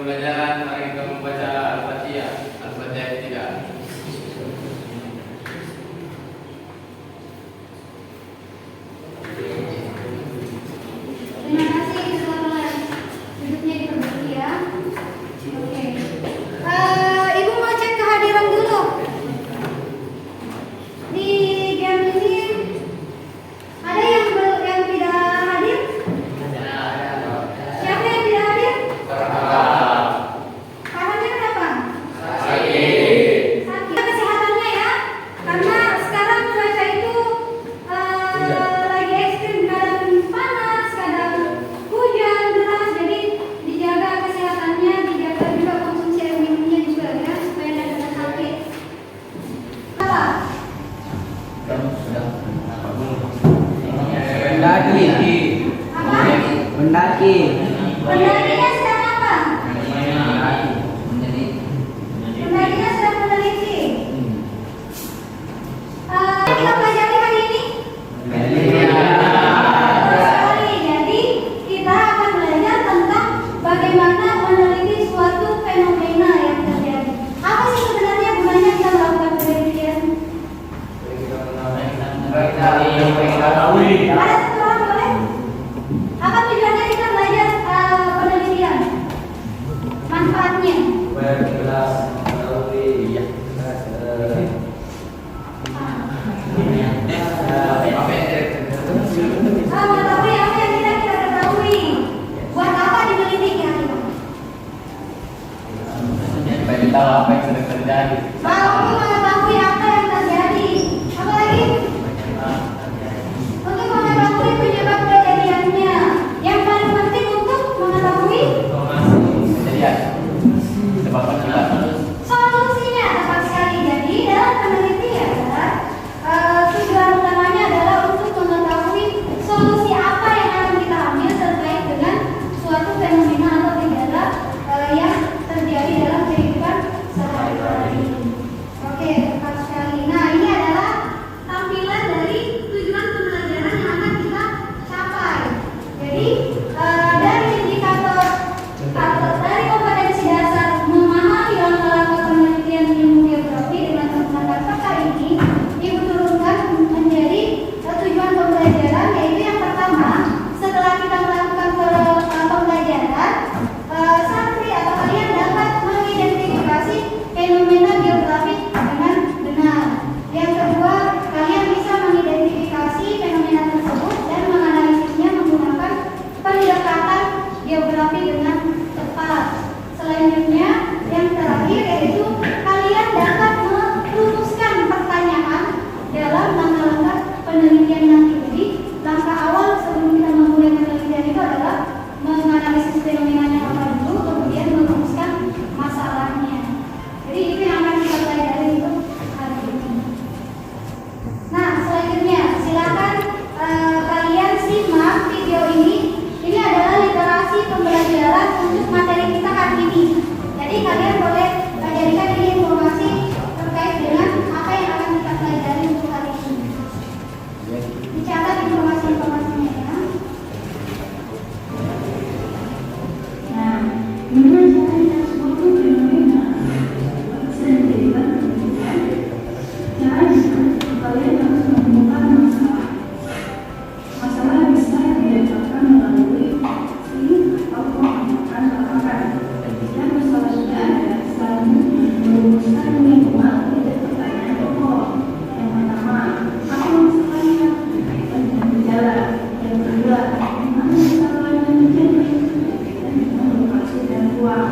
pembelajaran. Mari kita membaca Al-Fatihah. Al-Fatihah 3. Terima kasih, selamat duduknya diperbaiki ya. Oke. Ibu mau cek kehadiran dulu. Di game ini ada yang tidak hadir? Siapa yang tidak hadir? Karena kenapa? Sakit. Kesehatannya ya. Karena sekarang cuaca itu lagi ekstrim, kadang panas, kadang hujan deras. Jadi dijaga kesehatannya, dijaga juga konsumsi air minumnya juga ya, supaya tidak kena sakit. Apa? Pendaki. Apa? Pendaki. Pendakinya sedang apa? Pendakinya sedang meneliti. Kita pelajari hari ini. Sekali. Jadi kita akan belajar tentang bagaimana meneliti suatu fenomena yang terjadi. Apa sih sebenarnya gunanya kita melakukan penelitian? Ada satu orang boleh? Apa tujuannya kita belajar penelitian? Manfaatnya? Mengetahui apa yang kita ketahui. Buat apa diteliti kira-kira? Supaya kita tahu apa yang sedang terjadi. Mau mengetahui apa yang terjadi. Apa lagi? Untuk mengetahui penyebab kejadiannya. Yang paling penting untuk mengetahui Kejadian. Sebab akibat. solusinya. Tepat sekali. Jadi dalam penelitian tujuan utamanya adalah untuk mengetahui solusi apa yang akan kita ambil terkait dengan suatu fenomena atau gejala yang terjadi dalam kehidupan sehari-hari. Oke, tepat sekali. Nah, ini adalah tampilan dari tujuan pembelajaran yang akan kita capai. Jadi dari indikator atau dari kompetensi dasar memahami langkah-langkah penelitian ilmu geografi dengan menggunakan peta ini, Ibu turunkan menjadi tujuan pembelajaran, yaitu yang pertama, setelah kita melakukan pembelajaran, santri atau kalian dapat mengidentifikasi fenomena geografi dengan benar. Yang kedua, kalian bisa mengidentifikasi fenomena tersebut dan menganalisisnya menggunakan pendekatan geografi dengan tepat. Selanjutnya, yang terakhir yaitu kalian dapat merumuskan pertanyaan dalam langkah-langkah penelitian nanti. Jadi, langkah awal sebelum kita memulai penelitian itu adalah menganalisis fenomenanya apa dulu, kemudian merumuskan masalahnya. Jadi itu yang akan kita pelajari untuk hari ini. Nah, selanjutnya silakan kalian simak video ini. Ini adalah literasi pembelajaran untuk materi kita hari ini. Jadi kalian boleh jadikan ini informasi terkait dengan apa yang akan kita pelajari untuk hari ini. Dicatat informasi-informasinya ya. Nah, gimana caranya suatu fenomena sering derivat penelitian? Caranya, kalian harus menemukan masalah. Masalah bisa didapatkan melalui atau menggunakan laporan. Dan masalah sudah ada, selanjutnya merumuskan minimal tiga pertanyaan pokok. Yang pertama, apa masalahnya? Berkaitan dengan gejala. Yang kedua, bagaimana masalahnya terjadi? Dan lokasi dan ruang.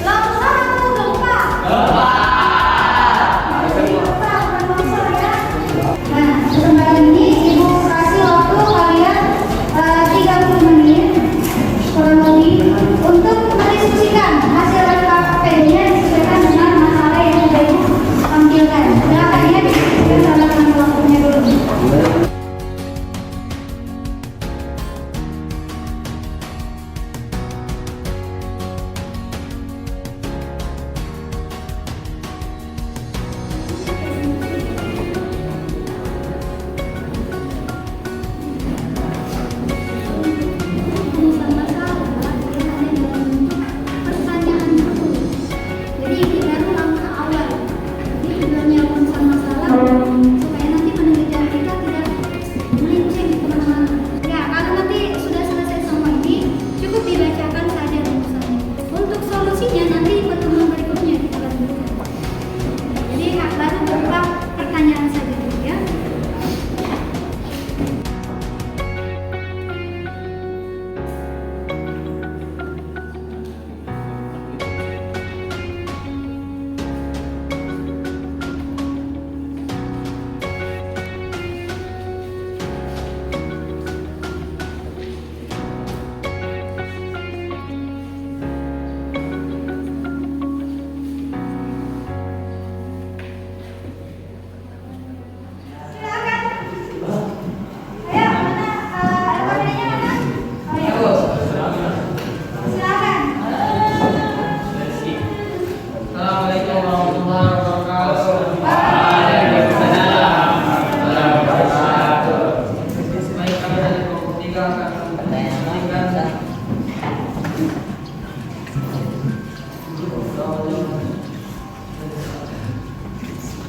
Lampu sana tuh lupa. Lupa, bukan longsor ya. Nah, kesempatan ini Ibu kasih waktu kalian 30 menit kurang lebih untuk mendiskusikan hasil LKPD-nya disesuaikan dengan masalah yang sudah Ibu tampilkan. Silakan ya didiskusikan sama teman waktunya dulu. Rumusan masalah yang ada di dalam pertanyaan tertulis. Jadi ini baru langkah awal. Jadi tujuannya rumusan masalah supaya nanti penelitian kita tidak melenceng kemana-mana. Ya, kalau nanti sudah selesai semua ini, cukup dibacakan saja rumusannya. Untuk solusinya nanti di pertemuan berikutnya kita lanjutkan. Jadi baru berupa pertanyaan saja dulu ya. Assalamualaikum warahmatullahi wabarakatuh. Baik, kami dari kelompok 3 akan menyampaikan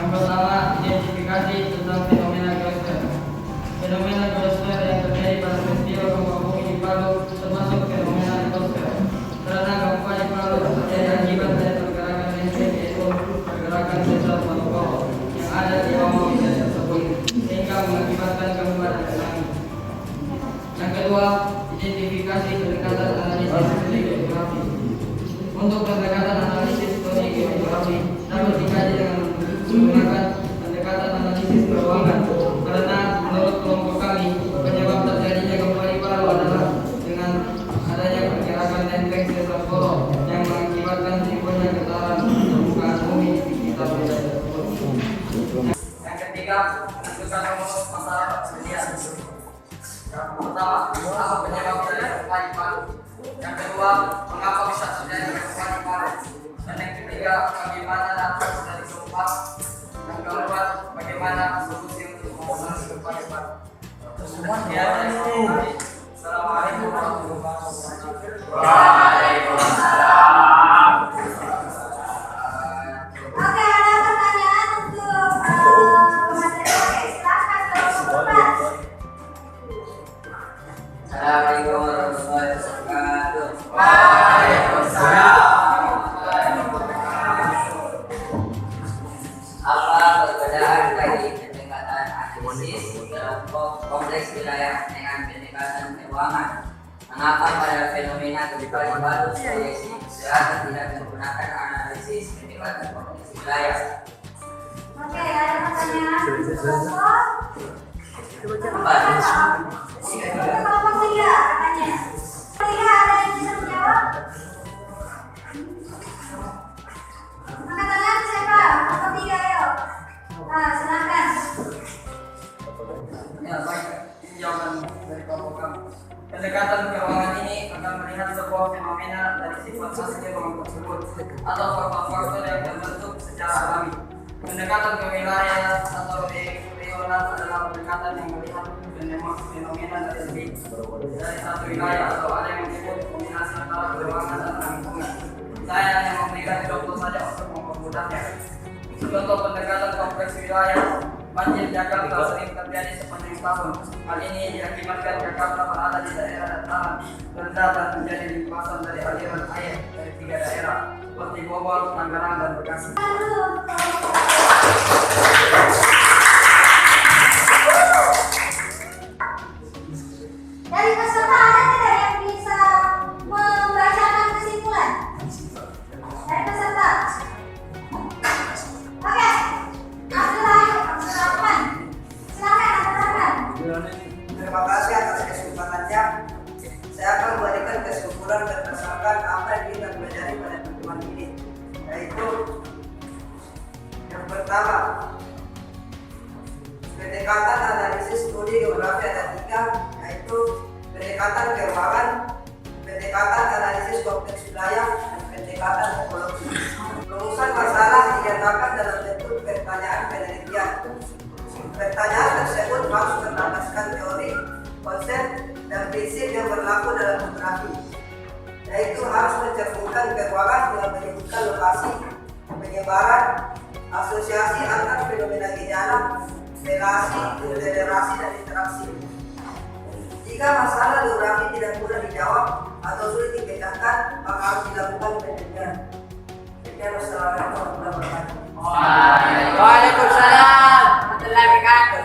yang pertama, identifikasi tentang fenomena geosfer. Fenomena geosfer yang terjadi pada peristiwa gempa bumi di Palu termasuk fenomena geosfer. Karena gempa di Palu terjadi akibat dari pergerakan lempeng, yaitu pergerakan sesar Palu yang ada di bawah wilayah tersebut, sehingga mengakibatkan gempa dan tsunami. Yang kedua, identifikasi pendekatan analisis studi geografi. Untuk pendekatan analisis studi geografi dapat dikaji dengan menggunakan pendekatan analisis perubahan, karena menurut kelompok kami penyebab terjadinya gempa di Palu adalah dengan adanya pergerakan lempeng sesar Palu yang mengakibatkan timbulnya getaran permukaan bumi di sekitar wilayah tersebut. Yang ketiga, menentukan rumus masalah persediaan. Yang pertama, apa penyebab dari gempa di Palu? Yang kedua, mengapa bisa terjadi gempa di Palu? Dan yang ketiga, bagaimana dampak dari gempa? Yang keempat, bagaimana solusi untuk mengatasi gempa di Palu? Sekian dari kami. Assalamualaikum warahmatullahi wabarakatuh. Oke, ada pertanyaan untuk pemateri. Oke, silakan kalau Mas. Assalamualaikum warahmatullahi wabarakatuh. Apa perbedaan dari pendekatan analisis dalam kompleks wilayah dengan pendekatan keuangan? Mengapa pada fenomena gempa di Palu proyeksi kesehatan tidak menggunakan analisis pendekatan kompleks wilayah? Oke, ada pertanyaan untuk kelompok 3 katanya. Tiga ada yang bisa menjawab? Angkat tangan siapa? Kelompok 3 ayo. Nah, silakan. Ya, baik. Ini jawaban dari kelompok kami. Pendekatan keuangan ini akan melihat sebuah fenomena dari sifat asli ruang tersebut atau faktor-faktor yang terbentuk secara alami. Pendekatan ke wilayah atau regional adalah pendekatan yang melihat fenomena dari satu wilayah atau ada yang disebut kombinasi antara keuangan dan lingkungan. Saya hanya memberikan contoh saja untuk mempermudahnya. Contoh pendekatan kompleks wilayah. Banjir Jakarta sering terjadi sepanjang tahun. Hal ini diakibatkan Jakarta berada di daerah dataran rendah dan menjadi limpasan dari aliran air dari 3 daerah seperti Bogor, Tangerang, dan Bekasi. Dari peserta ada tidak yang bisa berdasarkan apa yang kita pelajari pada pertemuan ini, yaitu yang pertama, pendekatan analisis studi geografi ada 3, yaitu pendekatan keuangan, pendekatan analisis konteks wilayah, dan pendekatan ekologi. Rumusan masalah dinyatakan dalam bentuk pertanyaan penelitian. Pertanyaan tersebut harus berdasarkan teori, konsep, dan prinsip yang berlaku dalam geografi, yaitu harus mencerminkan keuangan dengan menyebutkan lokasi, penyebaran, asosiasi antar fenomena gejala, relasi, toleransi, dan interaksi. Jika masalah geografi tidak mudah dijawab atau sulit dipecahkan, maka harus dilakukan penelitian. Wassalamualaikum warahmatullahi wabarakatuh. Waalaikumsalam warahmatullahi wabarakatuh.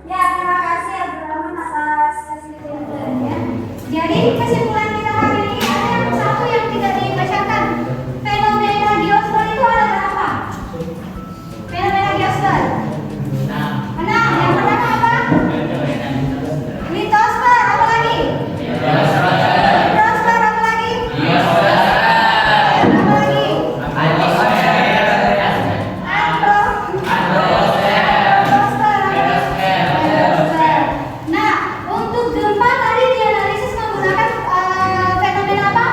Ya, terima kasih Abdurrahman atas kesimpulannya. Jadi kesimpulan kita hari ini ada yang satu yang tidak dibacakan. Fenomena geosfer itu ada berapa? Fenomena geosfer. 6. Yang pertama apa? Litosfer. Apa lagi? Hidrosfer. Apa lagi? Apa lagi? Nah, untuk gempa tadi dianalisis menggunakan fenomena apa?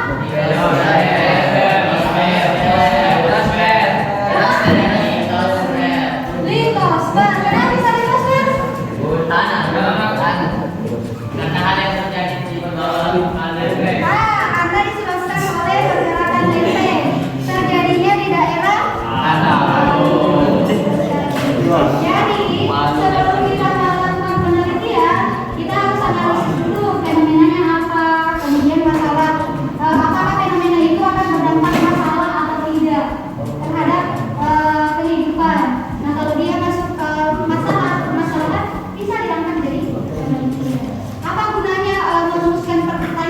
Litosfer. Kenapa bisa litosfer? Karena disebabkan oleh pergerakan lempeng terjadinya di daerah. Jadi sebelum kita melakukan penelitian, kita harus analisis dulu fenomenanya apa, kemudian masalah apakah fenomena itu akan berdampak masalah atau tidak terhadap kehidupan. Nah, kalau dia masuk ke masalah bisa diangkat jadi penelitian. Apa gunanya merumuskan pertanyaan